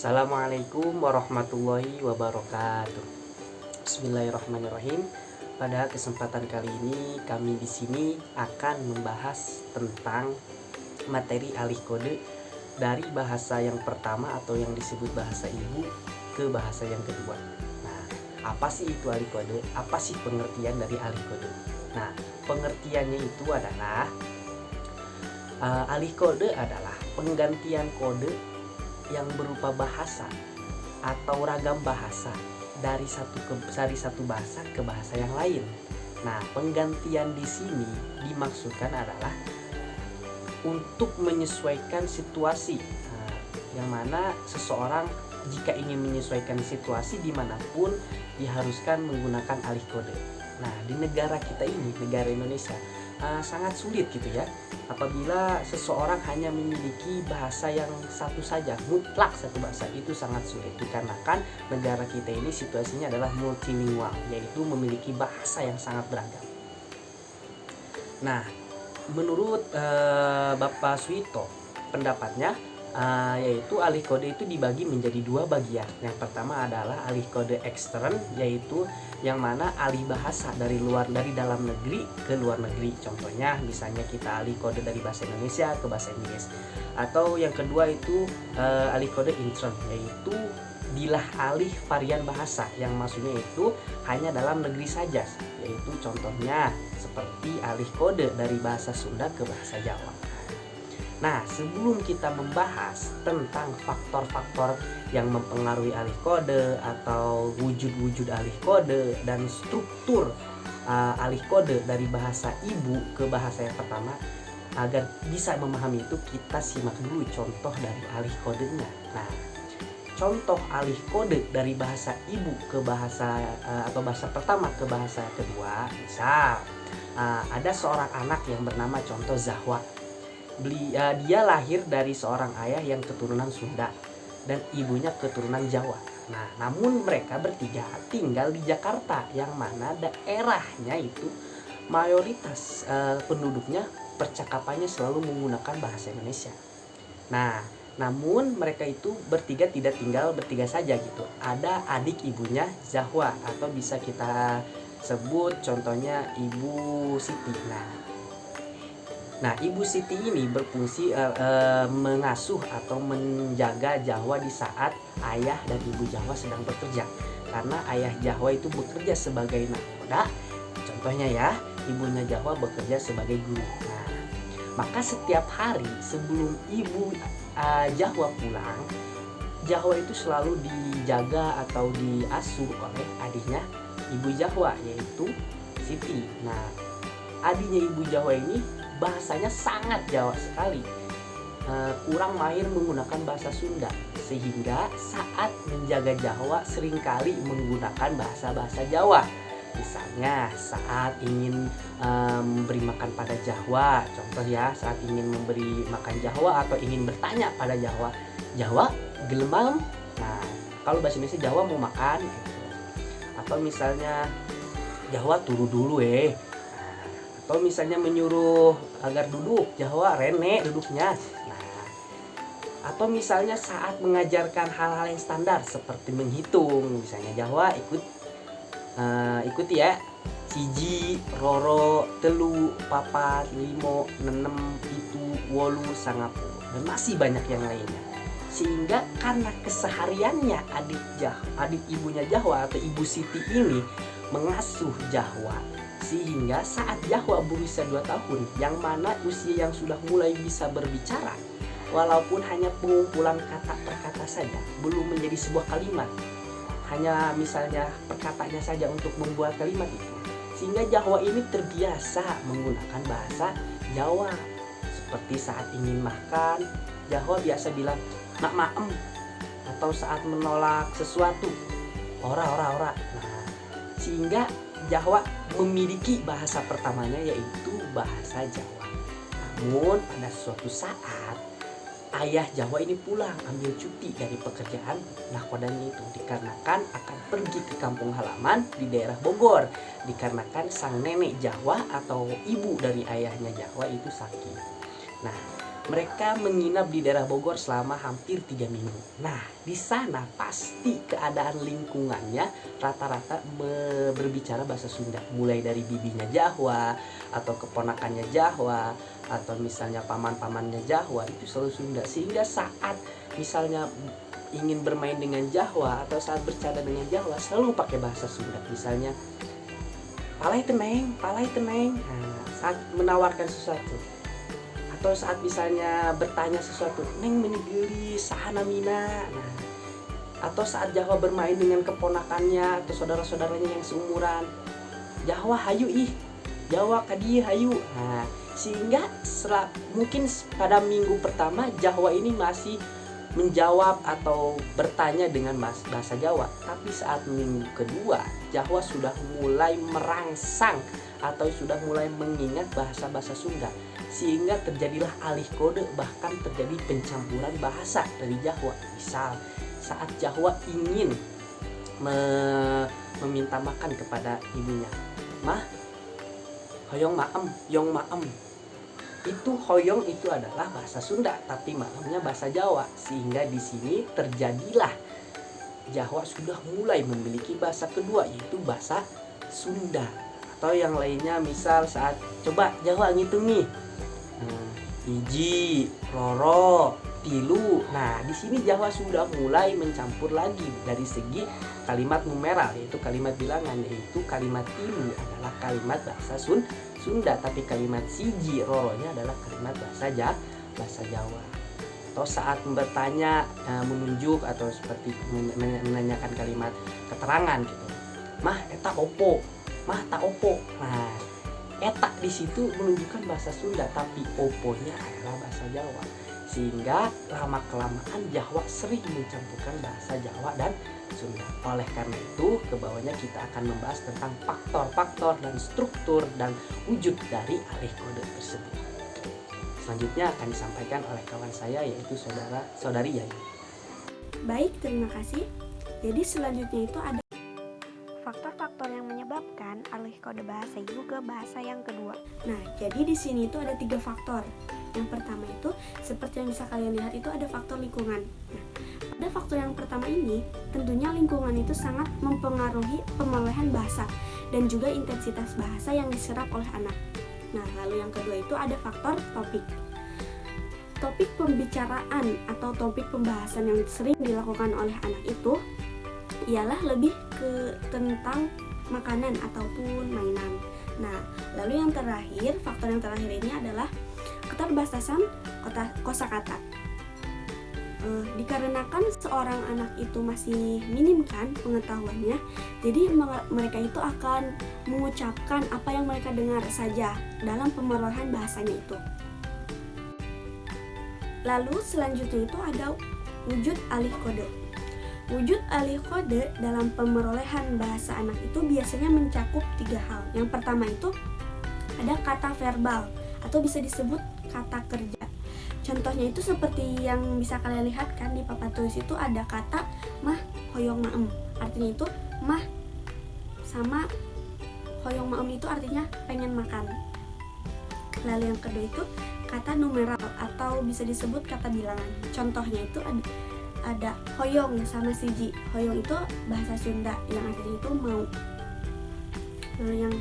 Assalamualaikum warahmatullahi wabarakatuh. Bismillahirrahmanirrahim. Pada kesempatan kali ini kami di sini akan membahas tentang materi alih kode dari bahasa yang pertama atau yang disebut bahasa ibu ke bahasa yang kedua. Nah, apa sih itu alih kode? Apa sih pengertian dari alih kode? Nah, pengertiannya itu adalah alih kode adalah penggantian kode yang berupa bahasa atau ragam bahasa dari satu bahasa ke bahasa yang lain. Nah, penggantian di sini dimaksudkan adalah untuk menyesuaikan situasi, yang mana seseorang jika ingin menyesuaikan situasi dimanapun diharuskan menggunakan alih kode. Nah, di negara kita ini, negara Indonesia, sangat sulit gitu ya apabila seseorang hanya memiliki bahasa yang satu saja, mutlak satu bahasa. Itu sangat sulit dikarenakan negara kita ini situasinya adalah multilingual, yaitu memiliki bahasa yang sangat beragam. Nah, menurut Bapak Suito, pendapatnya yaitu alih kode itu dibagi menjadi dua bagian. Yang pertama adalah alih kode ekstern, yaitu yang mana alih bahasa dari dalam negeri ke luar negeri. Contohnya misalnya kita alih kode dari bahasa Indonesia ke bahasa Inggris. Atau yang kedua itu alih kode intern, yaitu bilah alih varian bahasa, yang maksudnya itu hanya dalam negeri saja, yaitu contohnya seperti alih kode dari bahasa Sunda ke bahasa Jawa. Nah, sebelum kita membahas tentang faktor-faktor yang mempengaruhi alih kode atau wujud-wujud alih kode dan struktur alih kode dari bahasa ibu ke bahasa yang pertama, agar bisa memahami itu kita simak dulu contoh dari alih kodenya. Nah, contoh alih kode dari bahasa ibu ke bahasa atau bahasa pertama ke bahasa kedua, misal ada seorang anak yang bernama contoh Zahwa. Dia lahir dari seorang ayah yang keturunan Sunda dan ibunya keturunan Jawa. Nah, namun mereka bertiga tinggal di Jakarta, yang mana daerahnya itu mayoritas penduduknya percakapannya selalu menggunakan bahasa Indonesia. Nah, namun mereka itu bertiga tidak tinggal bertiga saja gitu. Ada adik ibunya Zahwa, atau bisa kita sebut contohnya Ibu Siti. Nah, Ibu Siti ini berfungsi mengasuh atau menjaga Jawa di saat ayah dan ibu Jawa sedang bekerja. Karena ayah Jawa itu bekerja sebagai nakoda, contohnya ya, ibunya Jawa bekerja sebagai guru. Nah, maka setiap hari sebelum ibu Jawa pulang, Jawa itu selalu dijaga atau diasuh oleh adiknya ibu Jawa, yaitu Siti. Nah, adiknya ibu Jawa ini bahasanya sangat Jawa sekali, kurang mahir menggunakan bahasa Sunda, sehingga saat menjaga Jawa seringkali menggunakan bahasa-bahasa Jawa. Misalnya saat ingin memberi makan pada Jawa, contoh ya, saat ingin memberi makan Jawa atau ingin bertanya pada Jawa, Jawa gelemam. Nah, kalau bahasa Indonesia Jawa mau makan gitu. Atau misalnya Jawa turu dulu atau misalnya menyuruh agar duduk, Jawa rene duduknya. Nah, atau misalnya saat mengajarkan hal-hal yang standar seperti menghitung, misalnya Jawa ikuti ya, siji, roro, telu, papat, limo, nenem, pitu, wolu, sangapuluh, dan masih banyak yang lainnya. Sehingga karena kesehariannya adik ibunya Jawa atau Ibu Siti ini mengasuh Jawa, sehingga saat Jawa berusia 2 tahun, yang mana usia yang sudah mulai bisa berbicara, walaupun hanya pengumpulan kata per kata saja, belum menjadi sebuah kalimat, hanya misalnya perkataannya saja untuk membuat kalimat itu, sehingga Jawa ini terbiasa menggunakan bahasa Jawa. Seperti saat ingin makan, Jawa biasa bilang nak maem, atau saat menolak sesuatu, ora. Nah, sehingga Jawa memiliki bahasa pertamanya, yaitu bahasa Jawa. Namun pada suatu saat ayah Jawa ini pulang ambil cuti dari pekerjaan nakodanya itu, dikarenakan akan pergi ke kampung halaman di daerah Bogor, dikarenakan sang nenek Jawa atau ibu dari ayahnya Jawa itu sakit. Nah, Mereka menginap di daerah Bogor selama hampir 3 minggu. Nah, di sana pasti keadaan lingkungannya rata-rata berbicara bahasa Sunda. Mulai dari bibinya Jawa, atau keponakannya Jawa, atau misalnya paman-pamannya Jawa, itu selalu Sunda. Sehingga saat misalnya ingin bermain dengan Jawa, atau saat bercanda dengan Jawa, selalu pakai bahasa Sunda. Misalnya, palai teneng. Nah, saat menawarkan sesuatu, atau saat misalnya bertanya sesuatu, neng menigeli sahana mina. Nah, atau saat Jawa bermain dengan keponakannya atau saudara-saudaranya yang seumuran, Jawa hayu Jawa kadi hayu. Nah, sehingga mungkin pada minggu pertama Jawa ini masih menjawab atau bertanya dengan bahasa Jawa, tapi saat minggu kedua Jawa sudah mulai merangsang atau sudah mulai mengingat bahasa-bahasa Sunda, sehingga terjadilah alih kode, bahkan terjadi pencampuran bahasa dari Jawa. Misal saat Jawa ingin meminta makan kepada ibunya, mah hoyong maem. Itu hoyong itu adalah bahasa Sunda, tapi maemnya bahasa Jawa, sehingga di sini terjadilah Jawa sudah mulai memiliki bahasa kedua, yaitu bahasa Sunda. Atau yang lainnya, misal saat coba Jawa ngitung nih, hiji, loro, tilu. Nah, di sini Jawa sudah mulai mencampur lagi dari segi kalimat numeral, yaitu kalimat bilangan, yaitu kalimat tilu adalah kalimat bahasa Sunda, tapi kalimat siji, roronya adalah kalimat bahasa Jawa. Atau saat bertanya, menunjuk atau seperti menanyakan kalimat keterangan gitu. Mah eta opo, mah tak opo. Nah, eta di situ menunjukkan bahasa Sunda, tapi oponya adalah bahasa Jawa. Sehingga lama-kelamaan Jawa sering mencampurkan bahasa Jawa dan Sunda. Oleh karena itu, kebawahnya kita akan membahas tentang faktor-faktor dan struktur dan wujud dari alih kode tersebut. Selanjutnya akan disampaikan oleh kawan saya, yaitu saudari Yayu. Baik, terima kasih. Jadi selanjutnya itu ada faktor-faktor yang menyebabkan alih kode bahasa ibu ke bahasa yang kedua. Nah, jadi di sini itu ada 3 faktor. Yang pertama itu seperti yang bisa kalian lihat itu ada faktor lingkungan. Nah, pada faktor yang pertama ini tentunya lingkungan itu sangat mempengaruhi perolehan bahasa dan juga intensitas bahasa yang diserap oleh anak. Nah, lalu yang kedua itu ada faktor topik. Topik pembicaraan atau topik pembahasan yang sering dilakukan oleh anak itu ialah lebih ke tentang makanan ataupun mainan. Nah, lalu yang terakhir, faktor yang terakhir ini adalah keterbatasan kosakata. Dikarenakan seorang anak itu masih minim kan pengetahuannya, jadi mereka itu akan mengucapkan apa yang mereka dengar saja dalam pemerolehan bahasanya itu. Lalu selanjutnya itu ada wujud alih kode. Wujud alih kode dalam pemerolehan bahasa anak itu biasanya mencakup 3 hal. Yang pertama itu ada kata verbal atau bisa disebut kata kerja. Contohnya itu seperti yang bisa kalian lihat kan di papan tulis itu ada kata mah hoyong maem. Artinya itu mah sama hoyong maem itu artinya pengen makan. Lalu yang kedua itu kata numeral atau bisa disebut kata bilangan. Contohnya itu ada hoyong sama siji. Hoyong itu bahasa Sunda yang artinya itu mau. Lalu yang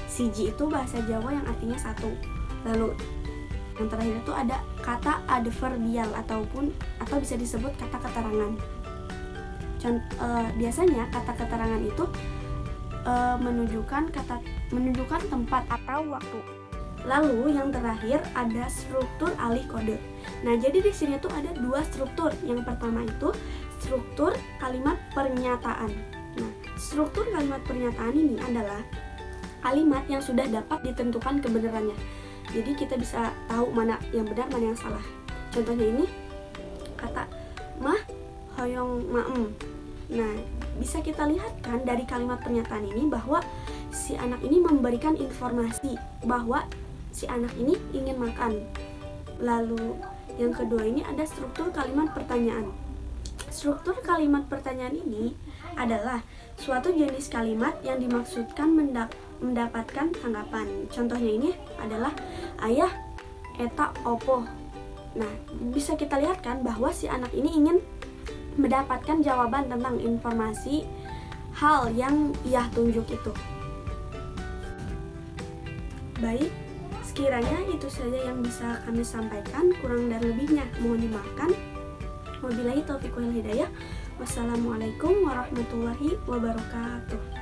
siji itu bahasa Jawa yang artinya satu. Lalu yang terakhir itu ada kata adverbial atau bisa disebut kata keterangan. Biasanya kata keterangan itu menunjukkan tempat atau waktu. Lalu yang terakhir ada struktur alih kode. Nah, jadi di sini tuh ada 2 struktur. Yang pertama itu struktur kalimat pernyataan. Nah, struktur kalimat pernyataan ini adalah kalimat yang sudah dapat ditentukan kebenarannya. Jadi kita bisa tahu mana yang benar, mana yang salah. Contohnya ini kata mah hoyong maem. Nah, bisa kita lihat kan dari kalimat pernyataan ini bahwa si anak ini memberikan informasi bahwa si anak ini ingin makan. Lalu yang kedua ini ada struktur kalimat pertanyaan. Struktur kalimat pertanyaan ini adalah suatu jenis kalimat yang dimaksudkan mendapatkan tanggapan. Contohnya ini adalah ayah, eta opo. Nah, bisa kita lihat kan bahwa si anak ini ingin mendapatkan jawaban tentang informasi hal yang ia tunjuk itu. Baik, sekiranya itu saja yang bisa kami sampaikan. Kurang dan lebihnya mohon dimaafkan. Wabillahi taufiq wal hidayah. Wassalamualaikum warahmatullahi wabarakatuh.